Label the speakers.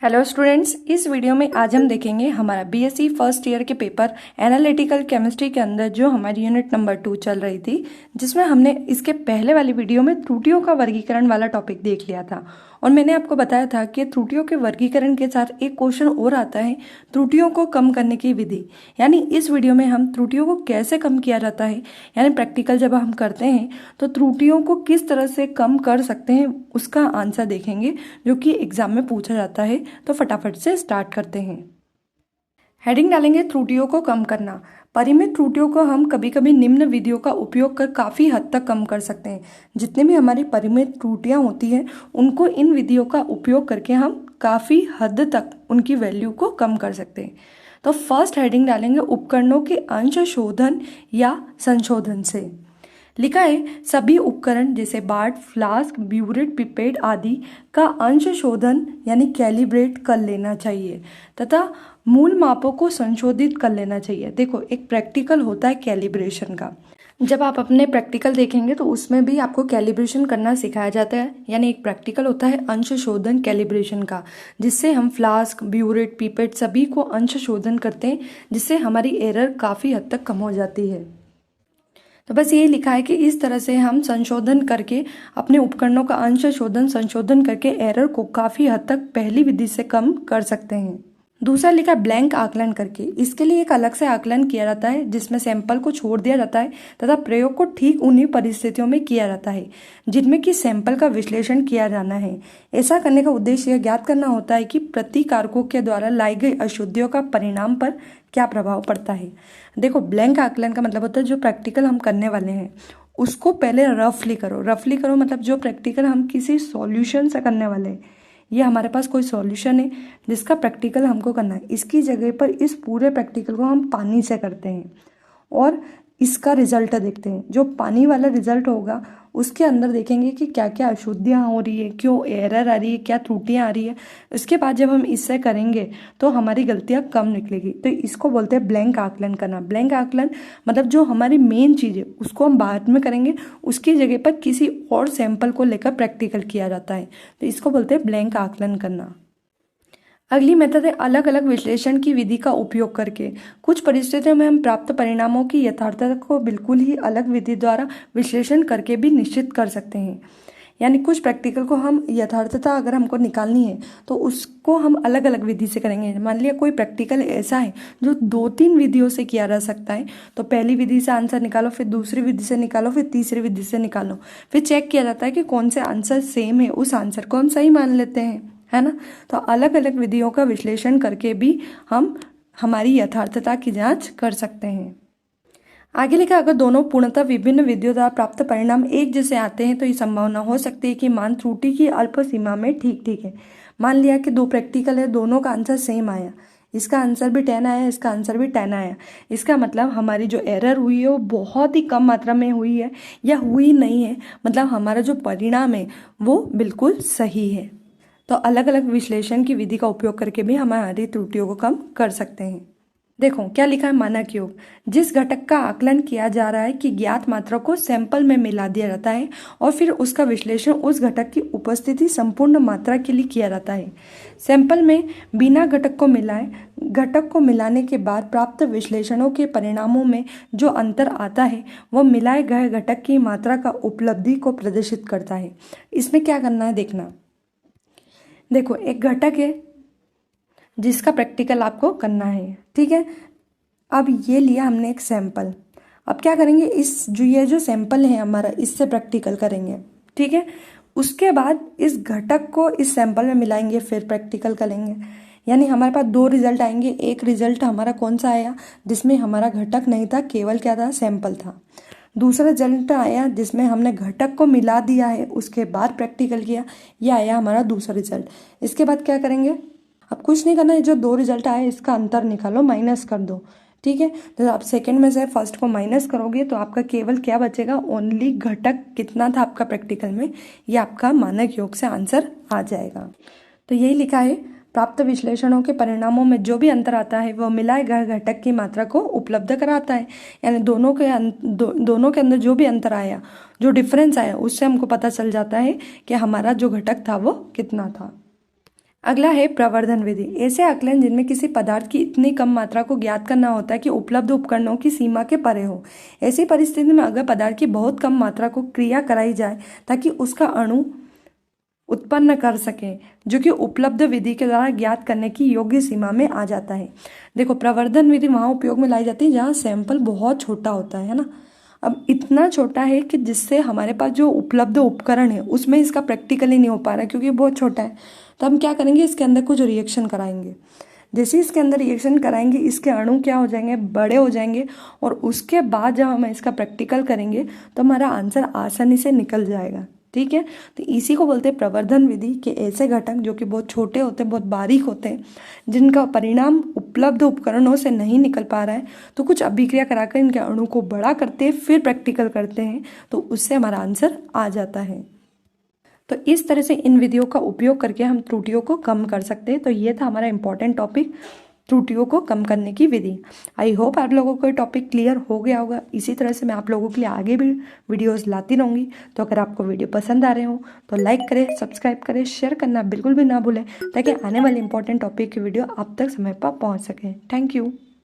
Speaker 1: Hello students, इस video में आज हम देखेंगे हमारा बीएससी फर्स्ट ईयर के पेपर एनालिटिकल केमिस्ट्री के अंदर जो हमारी यूनिट नंबर 2 चल रही थी, जिसमें हमने इसके पहले वाली वीडियो में त्रुटियों का वर्गीकरण वाला टॉपिक देख लिया था। और मैंने आपको बताया था कि त्रुटियों के वर्गीकरण के साथ एक क्वेश्चन और आता है, त्रुटियों को कम करने की विधि। यानी इस वीडियो में हम त्रुटियों को कैसे कम किया जाता है, यानी प्रैक्टिकल जब हम करते हैं तो त्रुटियों को किस तरह से कम कर सकते हैं, उसका आंसर देखेंगे जो कि एग्जाम में पूछा जाता है। तो फटाफट से स्टार्ट करते हैं। हेडिंग डालेंगे त्रुटियों को कम करना। परिमित त्रुटियों को हम कभी कभी निम्न विधियों का उपयोग कर काफ़ी हद तक कम कर सकते हैं। जितने भी हमारी परिमित त्रुटियां होती हैं उनको इन विधियों का उपयोग करके हम काफ़ी हद तक उनकी वैल्यू को कम कर सकते हैं। तो फर्स्ट हेडिंग डालेंगे उपकरणों के अंश शोधन या संशोधन से। लिखा है सभी उपकरण जैसे बाट, फ्लास्क, ब्यूरेट, पिपेट आदि का अंश शोधन यानी कैलिब्रेट कर लेना चाहिए तथा मूल मापों को संशोधित कर लेना चाहिए। देखो, एक प्रैक्टिकल होता है कैलिब्रेशन का। जब आप अपने प्रैक्टिकल देखेंगे तो उसमें भी आपको कैलिब्रेशन करना सिखाया जाता है। यानी एक प्रैक्टिकल होता है अंश शोधन कैलिब्रेशन का, जिससे हम फ्लास्क, ब्यूरेट, पिपेट सभी को अंश शोधन करते हैं, जिससे हमारी एरर काफ़ी हद तक कम हो जाती है। तो बस यही लिखा है कि इस तरह से हम संशोधन करके अपने उपकरणों का अंश शोधन संशोधन करके एरर को काफ़ी हद तक पहली विधि से कम कर सकते हैं। दूसरा लिखा ब्लैंक आकलन करके। इसके लिए एक अलग से आकलन किया जाता है जिसमें सैंपल को छोड़ दिया जाता है तथा प्रयोग को ठीक उन्हीं परिस्थितियों में किया जाता है जिनमें कि सैंपल का विश्लेषण किया जाना है। ऐसा करने का उद्देश्य यह ज्ञात करना होता है कि प्रतिकारकों के द्वारा लाई गई अशुद्धियों का परिणाम पर क्या प्रभाव पड़ता है। देखो, ब्लैंक आकलन का मतलब होता है जो प्रैक्टिकल हम करने वाले हैं उसको पहले रफली करो मतलब जो प्रैक्टिकल हम किसी सॉल्यूशन से करने वाले हैं, ये हमारे पास कोई सॉल्यूशन है जिसका प्रैक्टिकल हमको करना है, इसकी जगह पर इस पूरे प्रैक्टिकल को हम पानी से करते हैं और इसका रिजल्ट देखते हैं। जो पानी वाला रिजल्ट होगा उसके अंदर देखेंगे कि क्या क्या अशुद्धियाँ हो रही है, क्यों एरर आ रही है, क्या त्रुटियाँ आ रही है। उसके बाद जब हम इससे करेंगे तो हमारी गलतियाँ कम निकलेगी। तो इसको बोलते हैं ब्लैंक आकलन करना। ब्लैंक आकलन मतलब जो हमारी मेन चीज़ है उसको हम बाद में करेंगे, उसकी जगह पर किसी और सैंपल को लेकर प्रैक्टिकल किया जाता है। तो इसको बोलते हैं ब्लैंक आकलन करना। अगली मेथड है अलग अलग विश्लेषण की विधि का उपयोग करके। कुछ परिस्थितियों में हम प्राप्त परिणामों की यथार्थता को बिल्कुल ही अलग विधि द्वारा विश्लेषण करके भी निश्चित कर सकते हैं। यानी कुछ प्रैक्टिकल को हम यथार्थता अगर हमको निकालनी है तो उसको हम अलग अलग विधि से करेंगे। मान लिया कोई प्रैक्टिकल ऐसा है जो 2-3 विधियों से किया जा सकता है, तो पहली विधि से आंसर निकालो, फिर दूसरी विधि से निकालो, फिर तीसरी विधि से निकालो, फिर चेक किया जाता है कि कौन से आंसर सेम है, उस आंसर को हम सही मान लेते हैं, है ना। तो अलग अलग विधियों का विश्लेषण करके भी हम हमारी यथार्थता की जांच कर सकते हैं। आगे लिखा अगर दोनों पूर्णतः विभिन्न विधियों द्वारा प्राप्त परिणाम एक जैसे आते हैं तो ये संभावना हो सकती है कि मान त्रुटि की अल्प सीमा में ठीक है। मान लिया कि 2 प्रैक्टिकल है, दोनों का आंसर सेम आया, इसका आंसर भी 10 आया, इसका आंसर भी 10 आया। इसका मतलब हमारी जो एरर हुई है वो बहुत ही कम मात्रा में हुई है या हुई नहीं है, मतलब हमारा जो परिणाम है वो बिल्कुल सही है। तो अलग अलग विश्लेषण की विधि का उपयोग करके भी हमारी त्रुटियों को कम कर सकते हैं। देखो क्या लिखा है, मानक योग। जिस घटक का आकलन किया जा रहा है कि ज्ञात मात्रा को सैंपल में मिला दिया जाता है और फिर उसका विश्लेषण उस घटक की उपस्थिति संपूर्ण मात्रा के लिए किया जाता है। सैंपल में बिना घटक को मिलाए, घटक को मिलाने के बाद प्राप्त विश्लेषणों के परिणामों में जो अंतर आता है वह मिलाए गए घटक की मात्रा का उपलब्धि को प्रदर्शित करता है। इसमें क्या करना है देखना। देखो, एक घटक है जिसका प्रैक्टिकल आपको करना है, ठीक है। अब ये लिया हमने एक सैंपल। अब क्या करेंगे, ये जो सैंपल है हमारा, इससे प्रैक्टिकल करेंगे, ठीक है। उसके बाद इस घटक को इस सैंपल में मिलाएंगे, फिर प्रैक्टिकल करेंगे। यानी हमारे पास 2 रिजल्ट आएंगे। एक रिजल्ट हमारा कौन सा आया, जिसमें हमारा घटक नहीं था, केवल क्या था, सैंपल था। दूसरा रिजल्ट आया जिसमें हमने घटक को मिला दिया है, उसके बाद प्रैक्टिकल किया, यह आया हमारा दूसरा रिजल्ट। इसके बाद क्या करेंगे, अब कुछ नहीं करना है, जो 2 रिजल्ट आए इसका अंतर निकालो, माइनस कर दो, ठीक है। तो आप सेकंड में से फर्स्ट को माइनस करोगे तो आपका केवल क्या बचेगा, ओनली घटक कितना था आपका प्रैक्टिकल में, ये आपका मानक योग से आंसर आ जाएगा। तो यही लिखा है, प्राप्त विश्लेषणों के परिणामों में जो भी अंतर आता है वह मिलाए गए घटक की मात्रा को उपलब्ध कराता है। यानी दोनों के अंदर जो भी अंतर आया, जो डिफरेंस आया, उससे हमको पता चल जाता है कि हमारा जो घटक था वो कितना था। अगला है प्रवर्धन विधि। ऐसे आकलन जिनमें किसी पदार्थ की इतनी कम मात्रा को ज्ञात करना होता है कि उपलब्ध उपकरणों की सीमा के परे हो। ऐसी परिस्थिति में अगर पदार्थ की बहुत कम मात्रा को क्रिया कराई जाए ताकि उसका अणु उत्पन्न कर सके, जो कि उपलब्ध विधि के द्वारा ज्ञात करने की योग्य सीमा में आ जाता है। देखो, प्रवर्धन विधि वहाँ उपयोग में लाई जाती है जहाँ सैंपल बहुत छोटा होता है ना। अब इतना छोटा है कि जिससे हमारे पास जो उपलब्ध उपकरण है उसमें इसका प्रैक्टिकली नहीं हो पा रहा है क्योंकि बहुत छोटा है। तो हम क्या करेंगे, इसके अंदर कुछ रिएक्शन कराएंगे। जैसे इसके अंदर रिएक्शन कराएंगे, इसके अणु क्या हो जाएंगे, बड़े हो जाएंगे, और उसके बाद जब हम इसका प्रैक्टिकल करेंगे तो हमारा आंसर आसानी से निकल जाएगा। ठीक है, तो इसी को बोलते हैं प्रवर्धन विधि के ऐसे घटक जो कि बहुत छोटे होते हैं, बहुत बारीक होते हैं, जिनका परिणाम उपलब्ध उपकरणों से नहीं निकल पा रहा है, तो कुछ अभिक्रिया कराकर इनके अणु को बड़ा करते हैं, फिर प्रैक्टिकल करते हैं, तो उससे हमारा आंसर आ जाता है। तो इस तरह से इन विधियों का उपयोग करके हम त्रुटियों को कम कर सकते हैं। तो ये था हमारा इंपॉर्टेंट टॉपिक, त्रुटियों को कम करने की विधि। आई होप आप लोगों को ये टॉपिक क्लियर हो गया होगा। इसी तरह से मैं आप लोगों के लिए आगे भी वीडियोस लाती रहूँगी। तो अगर आपको वीडियो पसंद आ रहे हो तो लाइक करें, सब्सक्राइब करें, शेयर करना बिल्कुल भी ना भूलें, ताकि आने वाले इंपॉर्टेंट टॉपिक की वीडियो आप तक समय पर पहुँच सके। Thank you.